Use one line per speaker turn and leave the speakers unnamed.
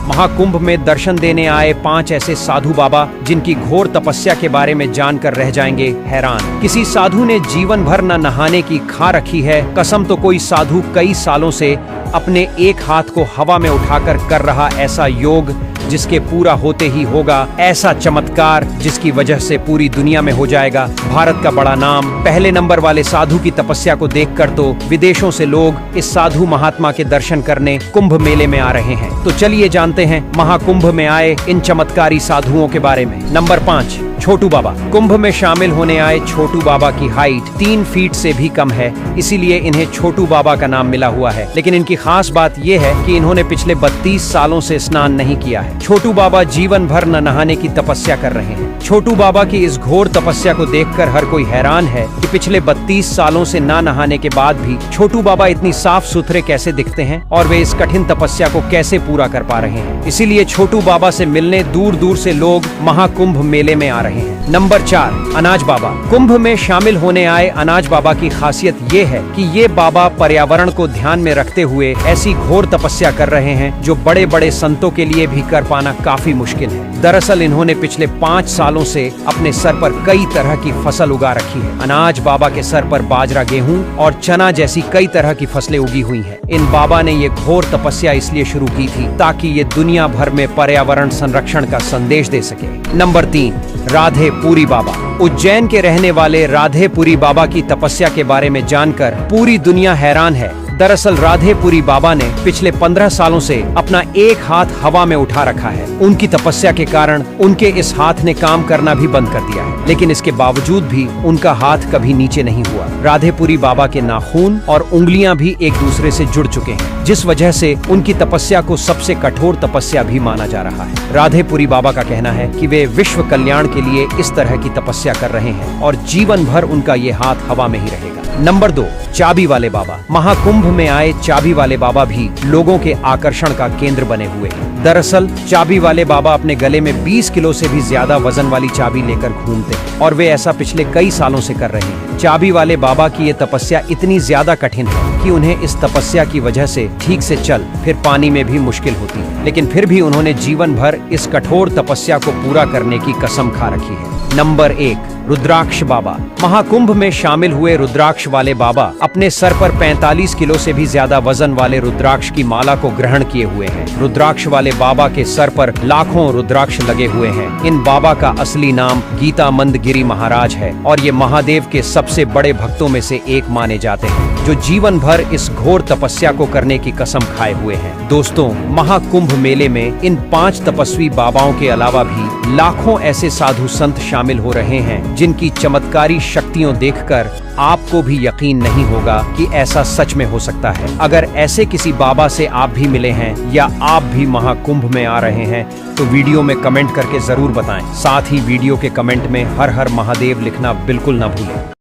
महाकुंभ में दर्शन देने आए 5 ऐसे साधु बाबा जिनकी घोर तपस्या के बारे में जानकर रह जाएंगे हैरान। किसी साधु ने जीवन भर न नहाने की खा रखी है कसम, तो कोई साधु कई सालों से अपने एक हाथ को हवा में उठाकर कर रहा ऐसा योग जिसके पूरा होते ही होगा ऐसा चमत्कार जिसकी वजह से पूरी दुनिया में हो जाएगा भारत का बड़ा नाम। पहले नंबर वाले साधु की तपस्या को देखकर तो विदेशों से लोग इस साधु महात्मा के दर्शन करने कुंभ मेले में आ रहे हैं। तो चलिए जानते हैं महाकुंभ में आए इन चमत्कारी साधुओं के बारे में। नंबर 5, छोटू बाबा। कुंभ में शामिल होने आए छोटू बाबा की हाइट 3 फीट से भी कम है, इसीलिए इन्हें छोटू बाबा का नाम मिला हुआ है। लेकिन इनकी खास बात यह है कि इन्होंने पिछले 32 सालों से स्नान नहीं किया है। छोटू बाबा जीवन भर न नहाने की तपस्या कर रहे हैं। छोटू बाबा की इस घोर तपस्या को देखकर हर कोई हैरान है कि पिछले 32 सालों से ना नहाने के बाद भी छोटू बाबा इतनी साफ सुथरे कैसे दिखते हैं और वे इस कठिन तपस्या को कैसे पूरा कर पा रहे हैं। इसीलिए छोटू बाबा से मिलने दूर दूर से लोग महाकुंभ मेले में आ रहे हैं। नंबर 4, अनाज बाबा। कुंभ में शामिल होने आए अनाज बाबा की खासियत ये है कि ये बाबा पर्यावरण को ध्यान में रखते हुए ऐसी घोर तपस्या कर रहे हैं जो बड़े बड़े संतों के लिए भी कर पाना काफी मुश्किल है। दरअसल इन्होंने पिछले 5 सालों से अपने सर पर कई तरह की फसल उगा रखी है। अनाज बाबा के सर पर बाजरा, गेहूं और चना जैसी कई तरह की फसलें उगी हुई हैं। इन बाबा ने ये घोर तपस्या इसलिए शुरू की थी ताकि ये दुनिया भर में पर्यावरण संरक्षण का संदेश दे सके। नंबर 3, राधेपुरी बाबा। उज्जैन के रहने वाले राधेपुरी बाबा की तपस्या के बारे में जानकर पूरी दुनिया हैरान है। दरअसल राधेपुरी बाबा ने पिछले 15 सालों से अपना एक हाथ हवा में उठा रखा है। उनकी तपस्या के कारण उनके इस हाथ ने काम करना भी बंद कर दिया है, लेकिन इसके बावजूद भी उनका हाथ कभी नीचे नहीं हुआ। राधेपुरी बाबा के नाखून और उंगलियां भी एक दूसरे से जुड़ चुके हैं, जिस वजह से उनकी तपस्या को सबसे कठोर तपस्या भी माना जा रहा है। राधेपुरी बाबा का कहना है कि वे विश्व कल्याण के लिए इस तरह की तपस्या कर रहे हैं और जीवन भर उनका ये हाथ हवा में ही रहेगा। नंबर 2, चाबी वाले बाबा। महाकुंभ में आए चाबी वाले बाबा भी लोगों के आकर्षण का केंद्र बने हुए हैं। दरअसल चाबी वाले बाबा अपने गले में 20 किलो से भी ज्यादा वजन वाली चाबी लेकर घूमते हैं और वे ऐसा पिछले कई सालों से कर रहे हैं। चाबी वाले बाबा की ये तपस्या इतनी ज्यादा कठिन है कि उन्हें इस तपस्या की वजह से ठीक से चल फिर पानी में भी मुश्किल होती है, लेकिन फिर भी उन्होंने जीवन भर इस कठोर तपस्या को पूरा करने की कसम खा रखी है। नंबर 1, रुद्राक्ष बाबा। महाकुंभ में शामिल हुए रुद्राक्ष वाले बाबा अपने सर पर 45 किलो से भी ज्यादा वजन वाले रुद्राक्ष की माला को ग्रहण किए हुए हैं। रुद्राक्ष वाले बाबा के सर पर लाखों रुद्राक्ष लगे हुए हैं। इन बाबा का असली नाम गीतामंद गिरी महाराज है और ये महादेव के सबसे बड़े भक्तों में से एक माने जाते हैं, जो जीवन भर इस घोर तपस्या को करने की कसम खाए हुए हैं। दोस्तों, महाकुंभ मेले में इन 5 तपस्वी बाबाओं के अलावा भी लाखों ऐसे साधु संत शामिल हो रहे हैं जिनकी चमत्कारी शक्तियों देखकर आपको भी यकीन नहीं होगा कि ऐसा सच में हो सकता है। अगर ऐसे किसी बाबा से आप भी मिले हैं या आप भी महाकुंभ में आ रहे हैं तो वीडियो में कमेंट करके जरूर बताएं। साथ ही वीडियो के कमेंट में हर हर महादेव लिखना बिल्कुल ना भूलें।